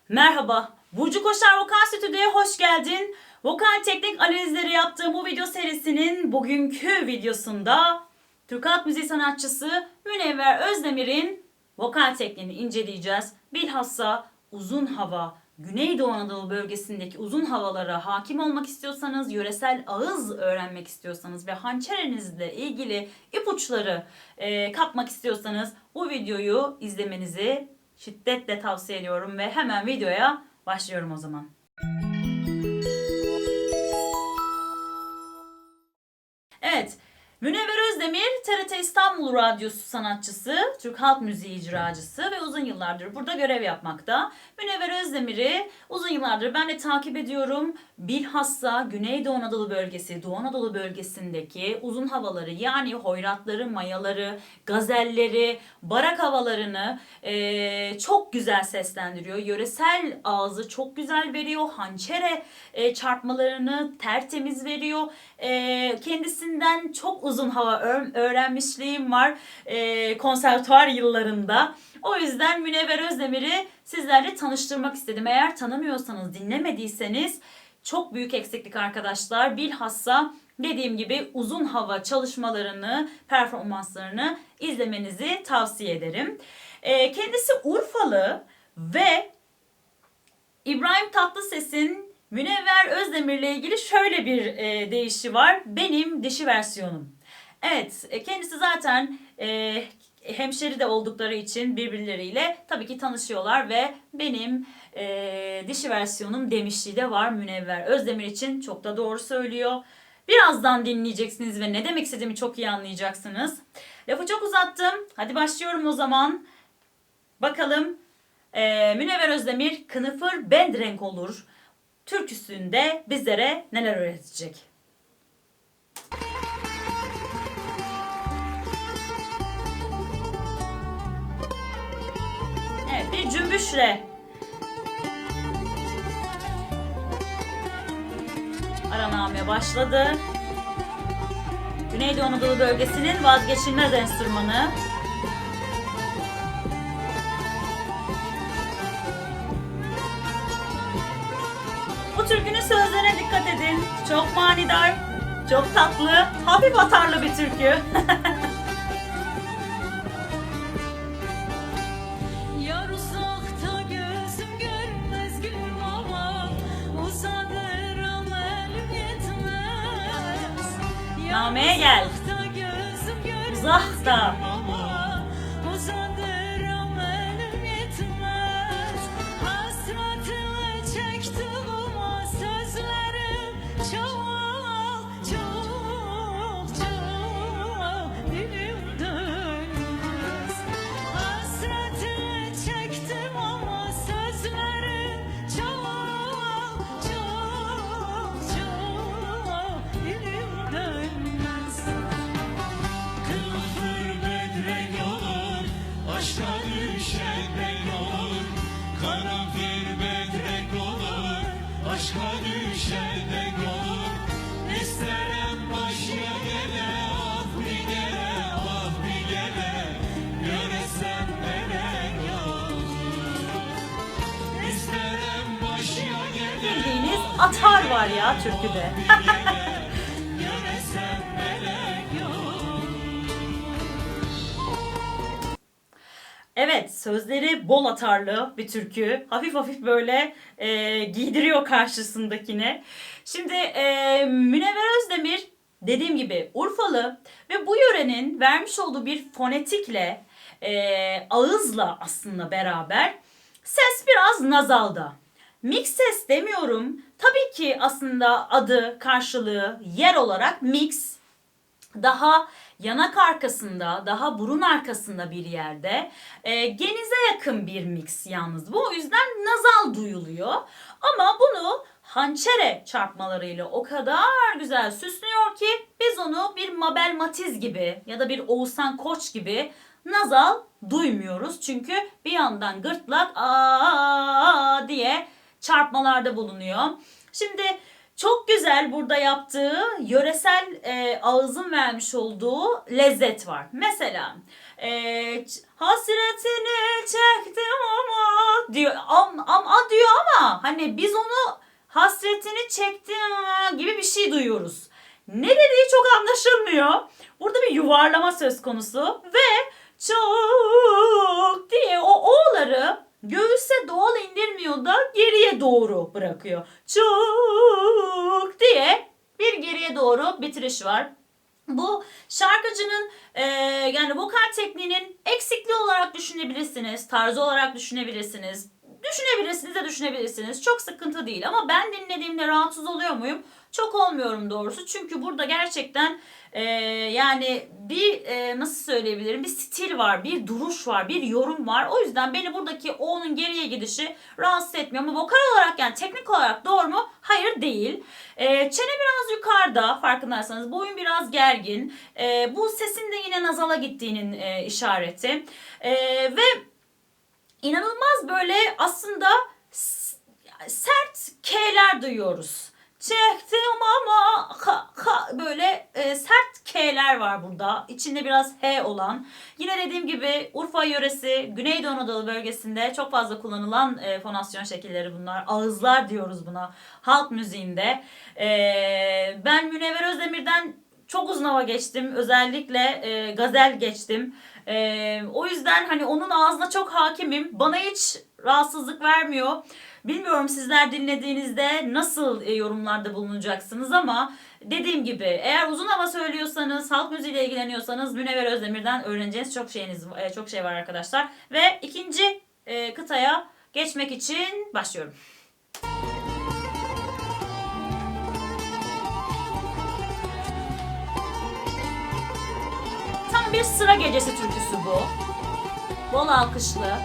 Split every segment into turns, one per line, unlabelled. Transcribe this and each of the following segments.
Merhaba, Burcu Koşar Vokal Stüdyo'ya hoş geldin. Vokal teknik analizleri yaptığım bu video serisinin bugünkü videosunda Türk Halk Müziği sanatçısı Münevver Özdemir'in vokal tekniğini inceleyeceğiz. Bilhassa uzun hava, Güneydoğu Anadolu bölgesindeki uzun havalara hakim olmak istiyorsanız, yöresel ağız öğrenmek istiyorsanız ve hançerinizle ilgili ipuçları kapmak istiyorsanız bu videoyu izlemenizi şiddetle tavsiye ediyorum ve hemen videoya başlıyorum o zaman. Evet, Münevver Özdemir, TRT İstanbul Radyosu sanatçısı, Türk halk müziği icracısı ve uzun yıllardır burada görev yapmakta. Münevver Özdemir'i uzun yıllardır ben de takip ediyorum. Bilhassa Güneydoğu Anadolu bölgesi, Doğu Anadolu bölgesindeki uzun havaları yani hoyratları, mayaları, gazelleri, barak havalarını çok güzel seslendiriyor. Yöresel ağzı çok güzel veriyor. Hançere çarpmalarını tertemiz veriyor. Kendisinden çok uzun hava öğrenmişliğim var konservatuar yıllarında. O yüzden Münevver Özdemir'i sizlerle tanıştırmak istedim. Eğer tanımıyorsanız, dinlemediyseniz çok büyük eksiklik arkadaşlar. Bilhassa dediğim gibi uzun hava çalışmalarını, performanslarını izlemenizi tavsiye ederim. Kendisi Urfalı ve İbrahim Tatlıses'in Münevver Özdemir'le ilgili şöyle bir deyişi var. Benim dişi versiyonum. Evet, kendisi zaten hemşeri de oldukları için birbirleriyle tabii ki tanışıyorlar ve benim dişi versiyonum demişliği de var Münevver Özdemir için. Çok da doğru söylüyor. Birazdan dinleyeceksiniz ve ne demek istediğimi çok iyi anlayacaksınız. Lafı çok uzattım. Hadi başlıyorum o zaman. Bakalım Münevver Özdemir Kınıfır Bendrenk olur türküsünde bizlere neler öğretecek? Evet, bir cümbüşle aranamaya başladı. Güneydoğu Anadolu bölgesinin vazgeçilmez enstrümanı. Bu türkünün sözlerine dikkat edin. Çok manidar, çok tatlı, hafif atarlı bir türkü.
Yar uzakta gözüm görmez gülüm ama uzadır elim yetmez.
Nameye gel.
Uzakta gözüm görmez
Uzakta.
ama uzadır elim yetmez. Hasretini çektim ama sözlerim çok çok çok dilim dönmez. Hasretini çektim ama sözlerim çok çok çok dilim dönmez.
Kınafır bedrek olur, aşka düşen denk olur. Karanfil bedrek olur, aşka düşen denk olur. İsterim başya gele, ah bir gele, ah bir gele. Göresem melek olur. İsterim başya gele,
Bildiğiniz atar var ya türküde.
göresem melek olur.
Evet, sözleri bol atarlı bir türkü. Hafif hafif böyle giydiriyor karşısındakine. Şimdi Münevver Özdemir dediğim gibi Urfalı ve bu yörenin vermiş olduğu bir fonetikle, ağızla aslında beraber ses biraz nazalda. Mix ses demiyorum. Tabii ki aslında adı, karşılığı, yer olarak mix daha yanak arkasında, daha burun arkasında bir yerde. Genize yakın bir mix yalnız bu. O yüzden nazal duyuluyor. Ama bunu hançere çarpmalarıyla o kadar güzel süslüyor ki biz onu bir Mabel Matiz gibi ya da bir Oğuzhan Koç gibi nazal duymuyoruz. Çünkü bir yandan gırtlak aa diye çarpmalarda bulunuyor. Şimdi Çok güzel burada yaptığı yöresel ağızın vermiş olduğu lezzet var. Mesela hasretini çektim ama diyor, diyor ama hani biz onu hasretini çektim gibi bir şey duyuyoruz. Ne dediği çok anlaşılmıyor. Burada bir yuvarlama söz konusu ve çok diye o o'ları göğüse doğal indirmiyor da geriye doğru bırakıyor. Çok diye bir geriye doğru bitiriş var. Bu şarkıcının yani vokal tekniğinin eksikliği olarak düşünebilirsiniz, tarzı olarak düşünebilirsiniz. Düşünebilirsiniz. Çok sıkıntı değil ama ben dinlediğimde rahatsız oluyor muyum? Çok olmuyorum doğrusu. Çünkü burada gerçekten yani bir nasıl söyleyebilirim? Bir stil var, bir duruş var, bir yorum var. O yüzden beni buradaki o'nun geriye gidişi rahatsız etmiyor. Ama vokal olarak yani teknik olarak doğru mu? Hayır değil. Çene biraz yukarıda farkındaysanız. Boyun biraz gergin. Bu sesin de yine nazala gittiğinin işareti. Ve İnanılmaz böyle aslında sert K'ler duyuyoruz. Çektim ama böyle sert K'ler var burada. İçinde biraz H olan. Yine dediğim gibi Urfa yöresi, Güneydoğu Anadolu bölgesinde çok fazla kullanılan fonasyon şekilleri bunlar. Ağızlar diyoruz buna halk müziğinde. Ben Münevver Özdemir'den çok uzun hava geçtim. Özellikle gazel geçtim. O yüzden hani onun ağzına çok hakimim. Bana hiç rahatsızlık vermiyor. Bilmiyorum sizler dinlediğinizde nasıl yorumlarda bulunacaksınız ama dediğim gibi eğer uzun hava söylüyorsanız, halk müziğiyle ilgileniyorsanız Münevver Özdemir'den öğreneceğiniz çok şey var arkadaşlar. Ve ikinci kıtaya geçmek için başlıyorum. Tam bir sıra gecesi türküsü bu. Bol alkışlı.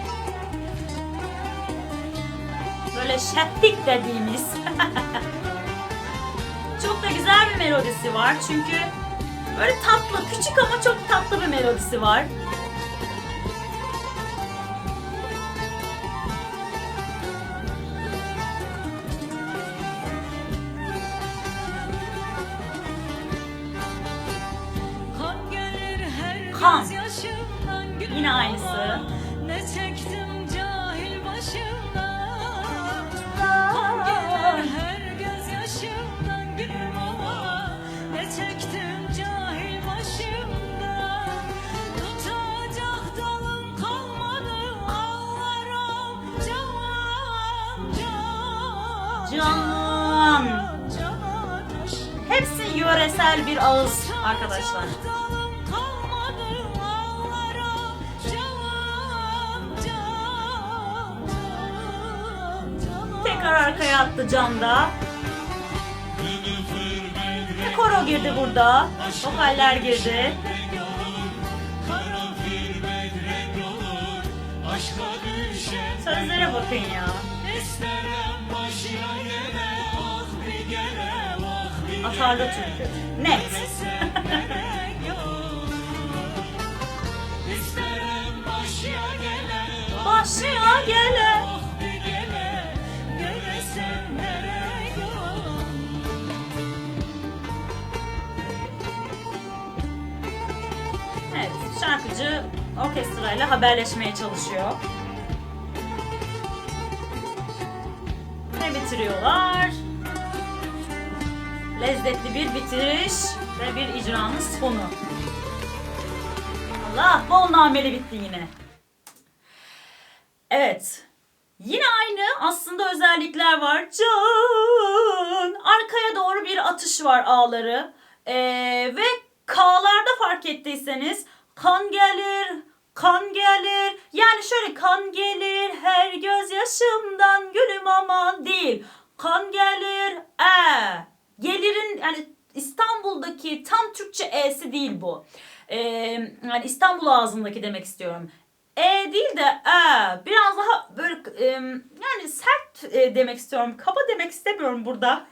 Böyle şehrik dediğimiz. Çok da güzel bir melodisi var. Çünkü böyle tatlı, küçük ama çok tatlı bir melodisi var. Kan. Yine aynısı.
Ne çektim cahil başımdan. Kan gelir her gözyaşımdan gülüm ama ne çektim cahil başımdan. Tutacak dalım kalmadı ağlarım
Can. Hepsi yöresel bir ağız arkadaşlar. Tekrar arkaya attı Can'da. Ve koro girdi burada. Vokaller girdi. Sözlere bakın ya. Atarlı türkü. Net. Başıya gele. Evet, şarkıcı orkestrayla haberleşmeye çalışıyor. Ve bitiriyorlar. Lezzetli bir bitiriş ve bir icranın sonu. Allah, bol nameli bitti yine. Evet. Yine aynı aslında özellikler var. Can. Arkaya doğru bir atış var ağları. Ve K'larda fark ettiyseniz kan gelir, kan gelir. Yani şöyle kan gelir her gözyaşımdan gülüm aman değil. Kan gelir Gelirin yani İstanbul'daki tam Türkçe e'si değil bu. Yani İstanbul ağzındaki demek istiyorum. Değil de biraz daha böyle yani sert demek istiyorum. Kaba demek istemiyorum burada.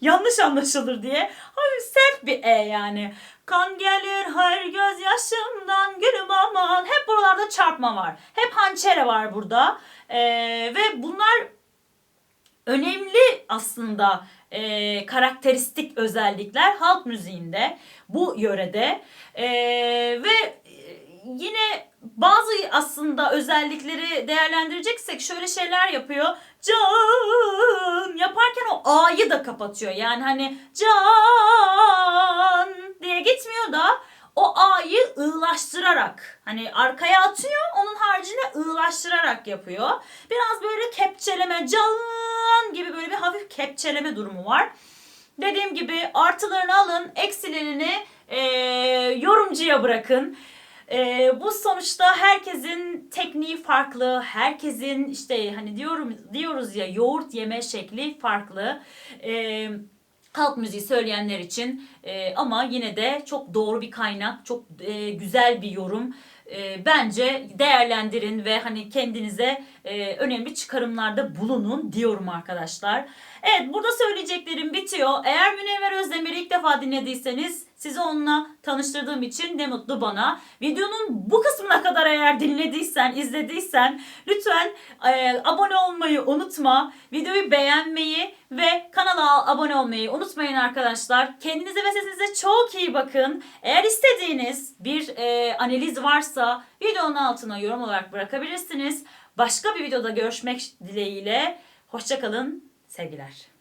Yanlış anlaşılır diye. Hafif sert bir yani. Kan gelir her gözyaşımdan gülüm aman. Hep buralarda çarpma var. Hep hançere var burada. Ve bunlar önemli aslında karakteristik özellikler halk müziğinde, bu yörede. Ve yine bazı aslında özellikleri değerlendireceksek şöyle şeyler yapıyor. Can yaparken o A'yı da kapatıyor. Yani hani can diye gitmiyor da o A'yı ığlaştırarak, hani arkaya atıyor, onun haricinde ığlaştırarak yapıyor. Biraz böyle kepçeleme, can gibi böyle bir hafif kepçeleme durumu var. Dediğim gibi artılarını alın, eksilerini yorumcuya bırakın. Bu sonuçta herkesin tekniği farklı, herkesin işte hani diyoruz ya, yoğurt yeme şekli farklı. Halk müziği söyleyenler için ama yine de çok doğru bir kaynak, çok güzel bir yorum. Bence değerlendirin ve hani kendinize önemli çıkarımlarda bulunun diyorum arkadaşlar. Evet, burada söyleyeceklerim bitiyor. Eğer Münevver Özdemir'i ilk defa dinlediyseniz sizi onunla tanıştırdığım için ne mutlu bana. Videonun bu kısmına kadar eğer dinlediysen, izlediysen lütfen abone olmayı unutma. Videoyu beğenmeyi ve kanala abone olmayı unutmayın arkadaşlar. Kendinize ve sesinize çok iyi bakın. Eğer istediğiniz bir analiz varsa videonun altına yorum olarak bırakabilirsiniz. Başka bir videoda görüşmek dileğiyle. Hoşça kalın. Sevgiler.